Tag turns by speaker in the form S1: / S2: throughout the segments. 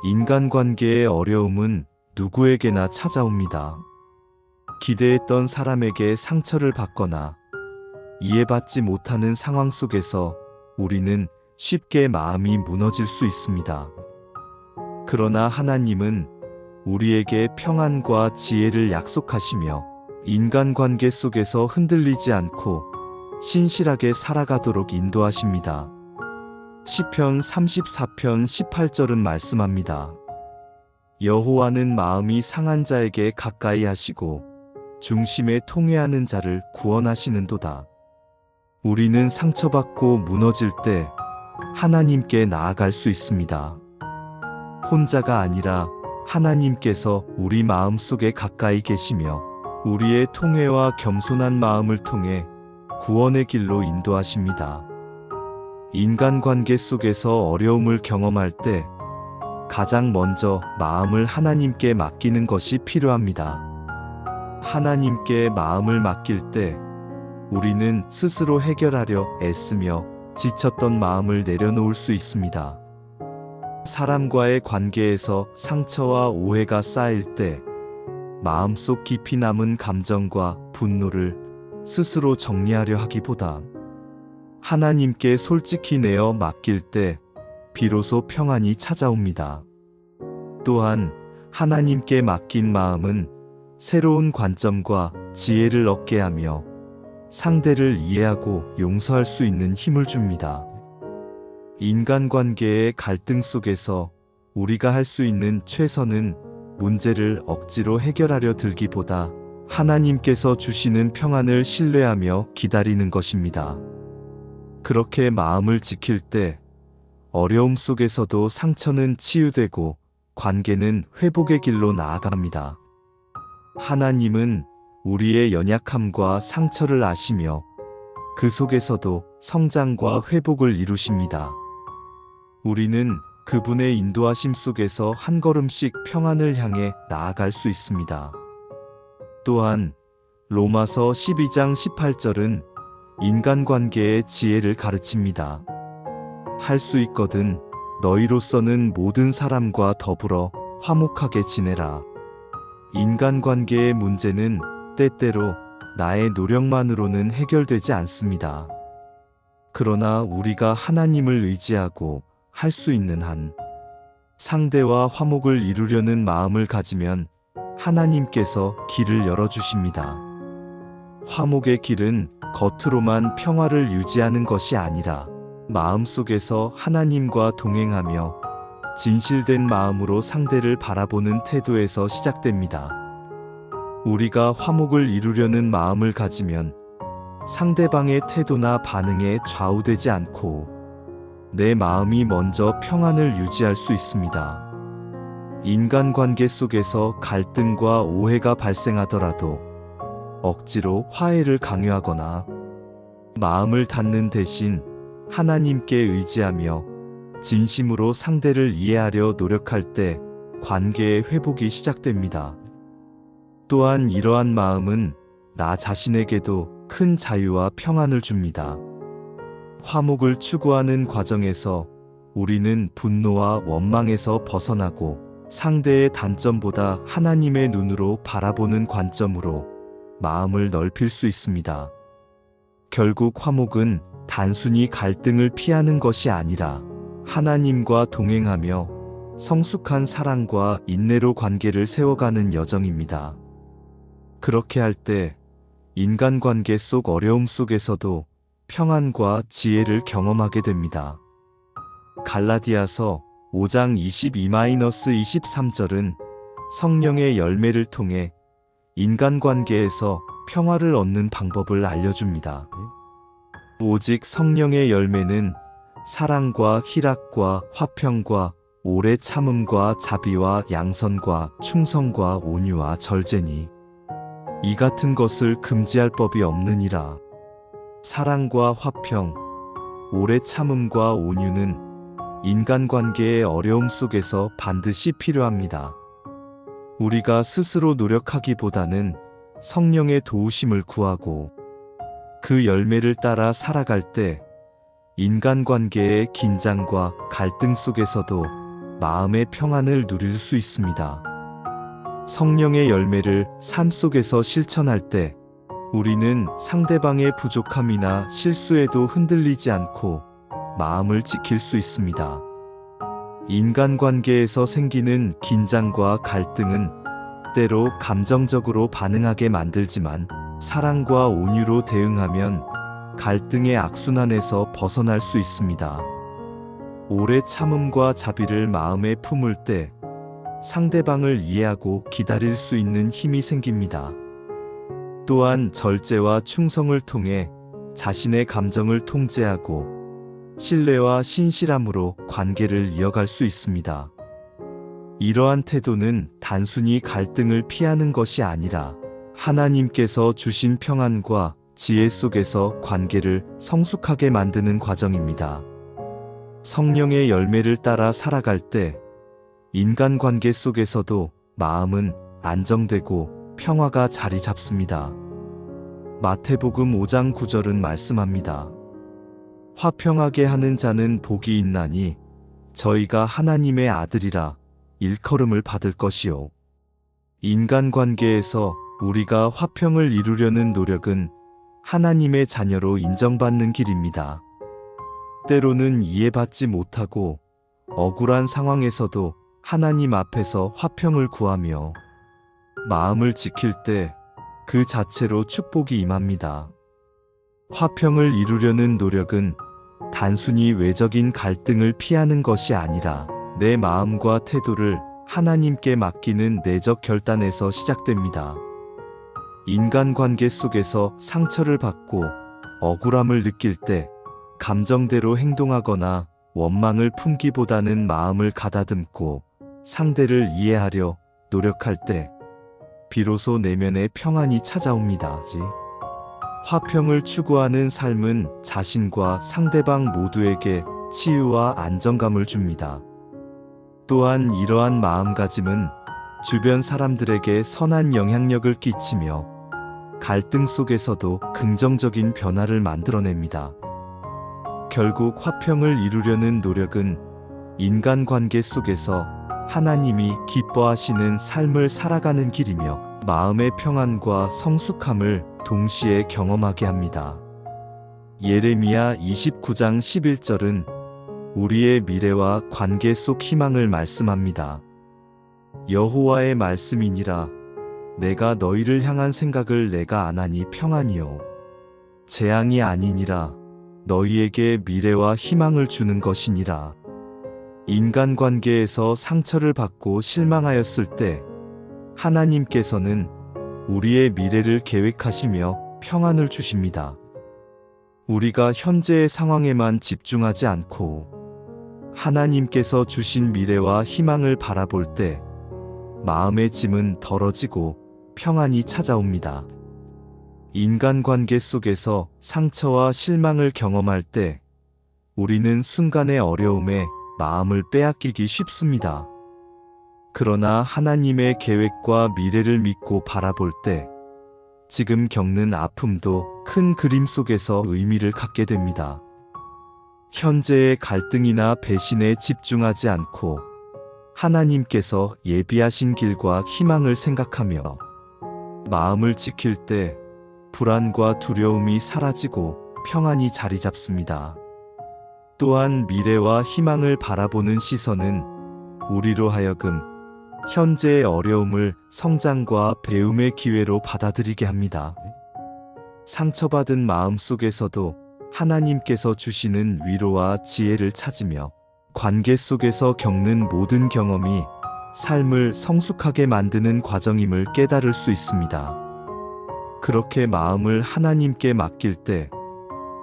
S1: 인간관계의 어려움은 누구에게나 찾아옵니다. 기대했던 사람에게 상처를 받거나 이해받지 못하는 상황 속에서 우리는 쉽게 마음이 무너질 수 있습니다. 그러나 하나님은 우리에게 평안과 지혜를 약속하시며 인간관계 속에서 흔들리지 않고 신실하게 살아가도록 인도하십니다. 시편 34편 18절은 말씀합니다. 여호와는 마음이 상한 자에게 가까이 하시고 중심에 통회하는 자를 구원하시는도다. 우리는 상처받고 무너질 때 하나님께 나아갈 수 있습니다. 혼자가 아니라 하나님께서 우리 마음 속에 가까이 계시며 우리의 통회와 겸손한 마음을 통해 구원의 길로 인도하십니다. 인간관계 속에서 어려움을 경험할 때 가장 먼저 마음을 하나님께 맡기는 것이 필요합니다. 하나님께 마음을 맡길 때 우리는 스스로 해결하려 애쓰며 지쳤던 마음을 내려놓을 수 있습니다. 사람과의 관계에서 상처와 오해가 쌓일 때 마음속 깊이 남은 감정과 분노를 스스로 정리하려 하기보다 하나님께 솔직히 내어 맡길 때 비로소 평안이 찾아옵니다. 또한 하나님께 맡긴 마음은 새로운 관점과 지혜를 얻게 하며 상대를 이해하고 용서할 수 있는 힘을 줍니다. 인간관계의 갈등 속에서 우리가 할 수 있는 최선은 문제를 억지로 해결하려 들기보다 하나님께서 주시는 평안을 신뢰하며 기다리는 것입니다. 그렇게 마음을 지킬 때 어려움 속에서도 상처는 치유되고 관계는 회복의 길로 나아갑니다. 하나님은 우리의 연약함과 상처를 아시며 그 속에서도 성장과 회복을 이루십니다. 우리는 그분의 인도하심 속에서 한 걸음씩 평안을 향해 나아갈 수 있습니다. 또한 로마서 12장 18절은 인간관계의 지혜를 가르칩니다. 할 수 있거든 너희로서는 모든 사람과 더불어 화목하게 지내라. 인간관계의 문제는 때때로 나의 노력만으로는 해결되지 않습니다. 그러나 우리가 하나님을 의지하고 할 수 있는 한 상대와 화목을 이루려는 마음을 가지면 하나님께서 길을 열어주십니다. 화목의 길은 겉으로만 평화를 유지하는 것이 아니라 마음속에서 하나님과 동행하며 진실된 마음으로 상대를 바라보는 태도에서 시작됩니다. 우리가 화목을 이루려는 마음을 가지면 상대방의 태도나 반응에 좌우되지 않고 내 마음이 먼저 평안을 유지할 수 있습니다. 인간관계 속에서 갈등과 오해가 발생하더라도 억지로 화해를 강요하거나 마음을 닫는 대신 하나님께 의지하며 진심으로 상대를 이해하려 노력할 때 관계의 회복이 시작됩니다. 또한 이러한 마음은 나 자신에게도 큰 자유와 평안을 줍니다. 화목을 추구하는 과정에서 우리는 분노와 원망에서 벗어나고 상대의 단점보다 하나님의 눈으로 바라보는 관점으로 마음을 넓힐 수 있습니다. 결국 화목은 단순히 갈등을 피하는 것이 아니라 하나님과 동행하며 성숙한 사랑과 인내로 관계를 세워가는 여정입니다. 그렇게 할 때 인간관계 속 어려움 속에서도 평안과 지혜를 경험하게 됩니다. 갈라디아서 5장 22-23절은 성령의 열매를 통해 인간관계에서 평화를 얻는 방법을 알려줍니다. 오직 성령의 열매는 사랑과 희락과 화평과 오래 참음과 자비와 양선과 충성과 온유와 절제니 이 같은 것을 금지할 법이 없느니라. 사랑과 화평, 오래 참음과 온유는 인간관계의 어려움 속에서 반드시 필요합니다. 우리가 스스로 노력하기보다는 성령의 도우심을 구하고 그 열매를 따라 살아갈 때 인간관계의 긴장과 갈등 속에서도 마음의 평안을 누릴 수 있습니다. 성령의 열매를 삶 속에서 실천할 때 우리는 상대방의 부족함이나 실수에도 흔들리지 않고 마음을 지킬 수 있습니다. 인간관계에서 생기는 긴장과 갈등은 때로 감정적으로 반응하게 만들지만 사랑과 온유로 대응하면 갈등의 악순환에서 벗어날 수 있습니다. 오래 참음과 자비를 마음에 품을 때 상대방을 이해하고 기다릴 수 있는 힘이 생깁니다. 또한 절제와 충성을 통해 자신의 감정을 통제하고 신뢰와 신실함으로 관계를 이어갈 수 있습니다. 이러한 태도는 단순히 갈등을 피하는 것이 아니라 하나님께서 주신 평안과 지혜 속에서 관계를 성숙하게 만드는 과정입니다. 성령의 열매를 따라 살아갈 때 인간관계 속에서도 마음은 안정되고 평화가 자리 잡습니다. 마태복음 5장 9절은 말씀합니다. 화평하게 하는 자는 복이 있나니 저희가 하나님의 아들이라 일컬음을 받을 것이요. 인간관계에서 우리가 화평을 이루려는 노력은 하나님의 자녀로 인정받는 길입니다. 때로는 이해받지 못하고 억울한 상황에서도 하나님 앞에서 화평을 구하며 마음을 지킬 때 그 자체로 축복이 임합니다. 화평을 이루려는 노력은 단순히 외적인 갈등을 피하는 것이 아니라 내 마음과 태도를 하나님께 맡기는 내적 결단에서 시작됩니다. 인간관계 속에서 상처를 받고 억울함을 느낄 때 감정대로 행동하거나 원망을 품기보다는 마음을 가다듬고 상대를 이해하려 노력할 때 비로소 내면의 평안이 찾아옵니다. 화평을 추구하는 삶은 자신과 상대방 모두에게 치유와 안정감을 줍니다. 또한 이러한 마음가짐은 주변 사람들에게 선한 영향력을 끼치며 갈등 속에서도 긍정적인 변화를 만들어냅니다. 결국 화평을 이루려는 노력은 인간관계 속에서 하나님이 기뻐하시는 삶을 살아가는 길이며 마음의 평안과 성숙함을 동시에 경험하게 합니다. 예레미야 29장 11절은 우리의 미래와 관계 속 희망을 말씀합니다. 여호와의 말씀이니라 내가 너희를 향한 생각을 내가 아나니 평안이요 재앙이 아니니라 너희에게 미래와 희망을 주는 것이니라. 인간관계에서 상처를 받고 실망하였을 때 하나님께서는 우리의 미래를 계획하시며 평안을 주십니다. 우리가 현재의 상황에만 집중하지 않고 하나님께서 주신 미래와 희망을 바라볼 때 마음의 짐은 덜어지고 평안이 찾아옵니다. 인간관계 속에서 상처와 실망을 경험할 때 우리는 순간의 어려움에 마음을 빼앗기기 쉽습니다. 그러나 하나님의 계획과 미래를 믿고 바라볼 때 지금 겪는 아픔도 큰 그림 속에서 의미를 갖게 됩니다. 현재의 갈등이나 배신에 집중하지 않고 하나님께서 예비하신 길과 희망을 생각하며 마음을 지킬 때 불안과 두려움이 사라지고 평안이 자리 잡습니다. 또한 미래와 희망을 바라보는 시선은 우리로 하여금 현재의 어려움을 성장과 배움의 기회로 받아들이게 합니다. 상처받은 마음 속에서도 하나님께서 주시는 위로와 지혜를 찾으며 관계 속에서 겪는 모든 경험이 삶을 성숙하게 만드는 과정임을 깨달을 수 있습니다. 그렇게 마음을 하나님께 맡길 때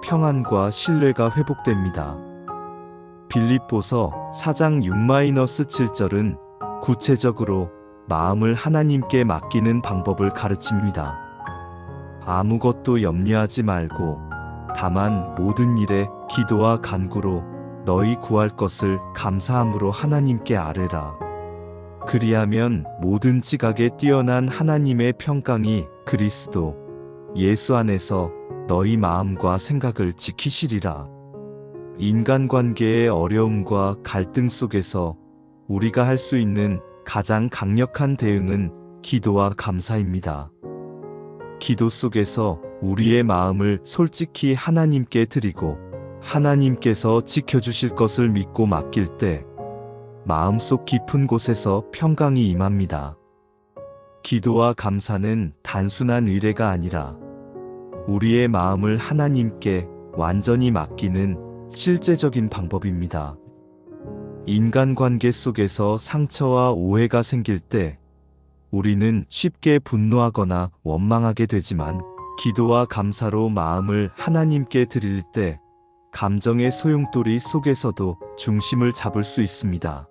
S1: 평안과 신뢰가 회복됩니다. 빌립보서 4장 6-7절은 구체적으로 마음을 하나님께 맡기는 방법을 가르칩니다. 아무것도 염려하지 말고 다만 모든 일에 기도와 간구로 너희 구할 것을 감사함으로 하나님께 아뢰라. 그리하면 모든 지각에 뛰어난 하나님의 평강이 그리스도 예수 안에서 너희 마음과 생각을 지키시리라. 인간관계의 어려움과 갈등 속에서 우리가 할 수 있는 가장 강력한 대응은 기도와 감사입니다. 기도 속에서 우리의 마음을 솔직히 하나님께 드리고 하나님께서 지켜주실 것을 믿고 맡길 때 마음속 깊은 곳에서 평강이 임합니다. 기도와 감사는 단순한 의례가 아니라 우리의 마음을 하나님께 완전히 맡기는 실제적인 방법입니다. 인간관계 속에서 상처와 오해가 생길 때 우리는 쉽게 분노하거나 원망하게 되지만 기도와 감사로 마음을 하나님께 드릴 때 감정의 소용돌이 속에서도 중심을 잡을 수 있습니다.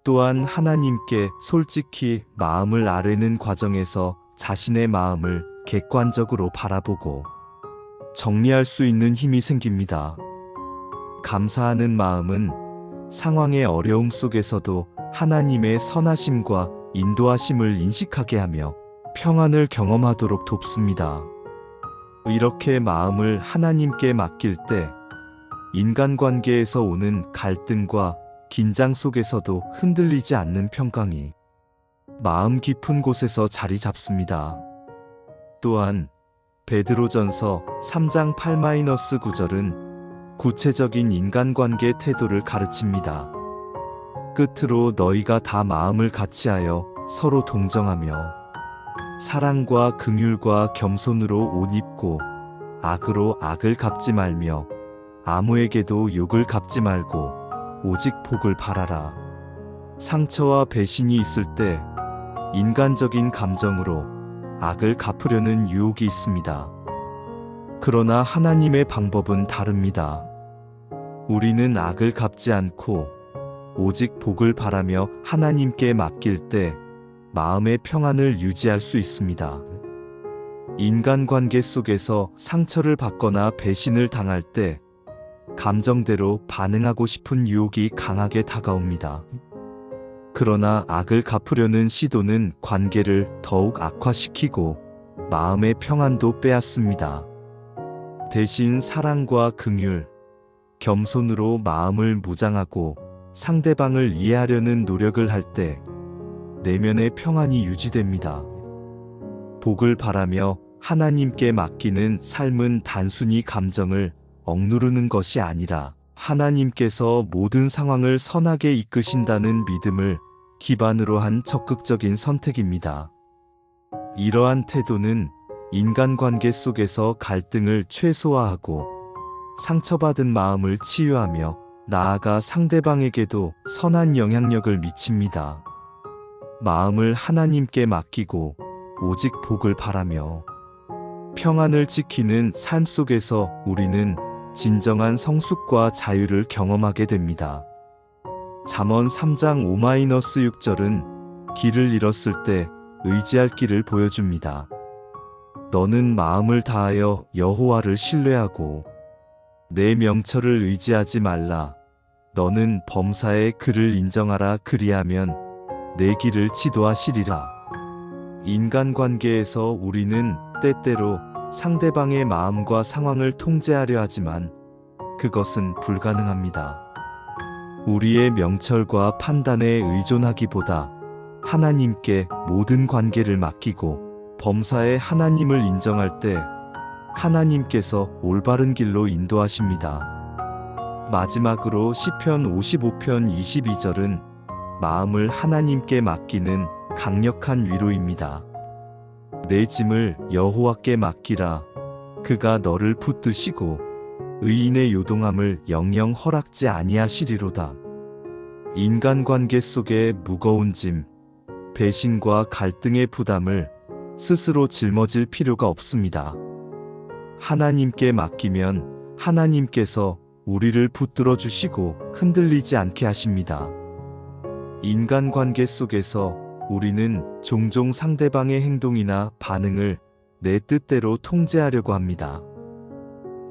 S1: 또한 하나님께 솔직히 마음을 아뢰는 과정에서 자신의 마음을 객관적으로 바라보고 정리할 수 있는 힘이 생깁니다. 감사하는 마음은 상황의 어려움 속에서도 하나님의 선하심과 인도하심을 인식하게 하며 평안을 경험하도록 돕습니다. 이렇게 마음을 하나님께 맡길 때 인간관계에서 오는 갈등과 긴장 속에서도 흔들리지 않는 평강이 마음 깊은 곳에서 자리 잡습니다. 또한 베드로전서 3장 8-9절은 구체적인 인간관계 태도를 가르칩니다. 끝으로 너희가 다 마음을 같이하여 서로 동정하며 사랑과 긍휼과 겸손으로 옷 입고 악으로 악을 갚지 말며 아무에게도 욕을 갚지 말고 오직 복을 바라라. 상처와 배신이 있을 때 인간적인 감정으로 악을 갚으려는 유혹이 있습니다. 그러나 하나님의 방법은 다릅니다. 우리는 악을 갚지 않고 오직 복을 바라며 하나님께 맡길 때 마음의 평안을 유지할 수 있습니다. 인간관계 속에서 상처를 받거나 배신을 당할 때 감정대로 반응하고 싶은 유혹이 강하게 다가옵니다. 그러나 악을 갚으려는 시도는 관계를 더욱 악화시키고 마음의 평안도 빼앗습니다. 대신 사랑과 긍휼, 겸손으로 마음을 무장하고 상대방을 이해하려는 노력을 할 때 내면의 평안이 유지됩니다. 복을 바라며 하나님께 맡기는 삶은 단순히 감정을 억누르는 것이 아니라 하나님께서 모든 상황을 선하게 이끄신다는 믿음을 기반으로 한 적극적인 선택입니다. 이러한 태도는 인간관계 속에서 갈등을 최소화하고 상처받은 마음을 치유하며 나아가 상대방에게도 선한 영향력을 미칩니다. 마음을 하나님께 맡기고 오직 복을 바라며 평안을 지키는 삶 속에서 우리는 진정한 성숙과 자유를 경험하게 됩니다. 잠언 3장 5-6절은 길을 잃었을 때 의지할 길을 보여줍니다. 너는 마음을 다하여 여호와를 신뢰하고 내 명철을 의지하지 말라. 너는 범사의 그를 인정하라. 그리하면 내 길을 지도하시리라. 인간관계에서 우리는 때때로 상대방의 마음과 상황을 통제하려 하지만 그것은 불가능합니다. 우리의 명철과 판단에 의존하기보다 하나님께 모든 관계를 맡기고 범사의 하나님을 인정할 때 하나님께서 올바른 길로 인도하십니다. 마지막으로 시편 55편 22절은 마음을 하나님께 맡기는 강력한 위로입니다. 내 짐을 여호와께 맡기라. 그가 너를 붙드시고 의인의 요동함을 영영 허락지 아니하시리로다. 인간관계 속의 무거운 짐, 배신과 갈등의 부담을 스스로 짊어질 필요가 없습니다. 하나님께 맡기면 하나님께서 우리를 붙들어 주시고 흔들리지 않게 하십니다. 인간관계 속에서 우리는 종종 상대방의 행동이나 반응을 내 뜻대로 통제하려고 합니다.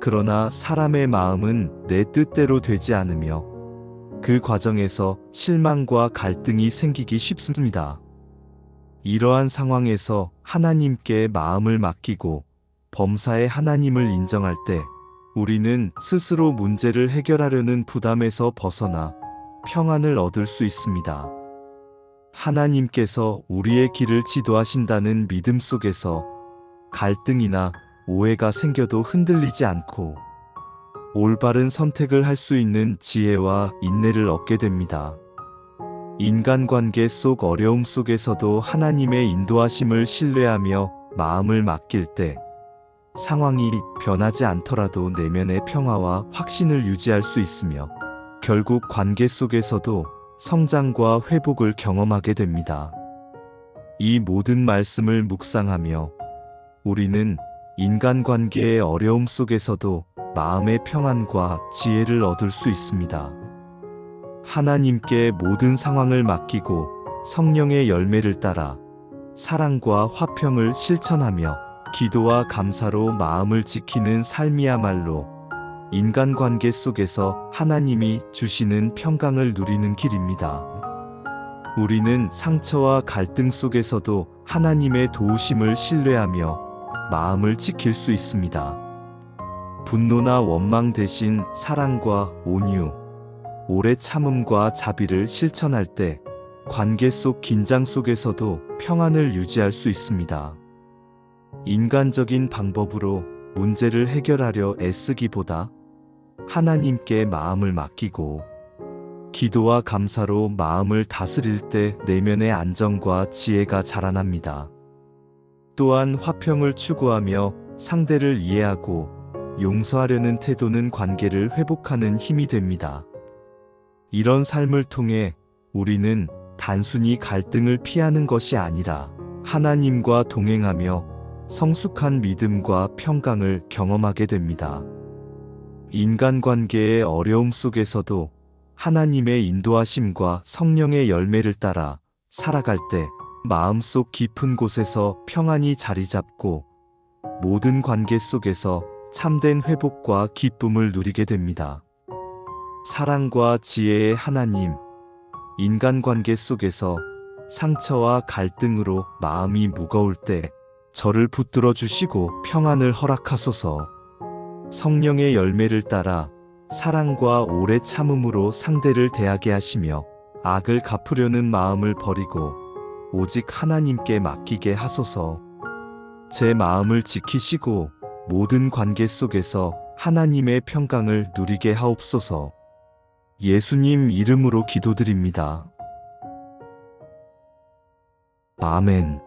S1: 그러나 사람의 마음은 내 뜻대로 되지 않으며 그 과정에서 실망과 갈등이 생기기 쉽습니다. 이러한 상황에서 하나님께 마음을 맡기고 범사의 하나님을 인정할 때 우리는 스스로 문제를 해결하려는 부담에서 벗어나 평안을 얻을 수 있습니다. 하나님께서 우리의 길을 지도하신다는 믿음 속에서 갈등이나 오해가 생겨도 흔들리지 않고 올바른 선택을 할 수 있는 지혜와 인내를 얻게 됩니다. 인간관계 속 어려움 속에서도 하나님의 인도하심을 신뢰하며 마음을 맡길 때 상황이 변하지 않더라도 내면의 평화와 확신을 유지할 수 있으며 결국 관계 속에서도 성장과 회복을 경험하게 됩니다. 이 모든 말씀을 묵상하며 우리는 인간관계의 어려움 속에서도 마음의 평안과 지혜를 얻을 수 있습니다. 하나님께 모든 상황을 맡기고 성령의 열매를 따라 사랑과 화평을 실천하며 기도와 감사로 마음을 지키는 삶이야말로 인간관계 속에서 하나님이 주시는 평강을 누리는 길입니다. 우리는 상처와 갈등 속에서도 하나님의 도우심을 신뢰하며 마음을 지킬 수 있습니다. 분노나 원망 대신 사랑과 온유, 오래 참음과 자비를 실천할 때 관계 속 긴장 속에서도 평안을 유지할 수 있습니다. 인간적인 방법으로 문제를 해결하려 애쓰기보다 하나님께 마음을 맡기고 기도와 감사로 마음을 다스릴 때 내면의 안정과 지혜가 자라납니다. 또한 화평을 추구하며 상대를 이해하고 용서하려는 태도는 관계를 회복하는 힘이 됩니다. 이런 삶을 통해 우리는 단순히 갈등을 피하는 것이 아니라 하나님과 동행하며 성숙한 믿음과 평강을 경험하게 됩니다. 인간관계의 어려움 속에서도 하나님의 인도하심과 성령의 열매를 따라 살아갈 때 마음속 깊은 곳에서 평안이 자리 잡고 모든 관계 속에서 참된 회복과 기쁨을 누리게 됩니다. 사랑과 지혜의 하나님, 인간관계 속에서 상처와 갈등으로 마음이 무거울 때 저를 붙들어 주시고 평안을 허락하소서. 성령의 열매를 따라 사랑과 오래 참음으로 상대를 대하게 하시며 악을 갚으려는 마음을 버리고 오직 하나님께 맡기게 하소서. 제 마음을 지키시고 모든 관계 속에서 하나님의 평강을 누리게 하옵소서. 예수님 이름으로 기도드립니다. 아멘.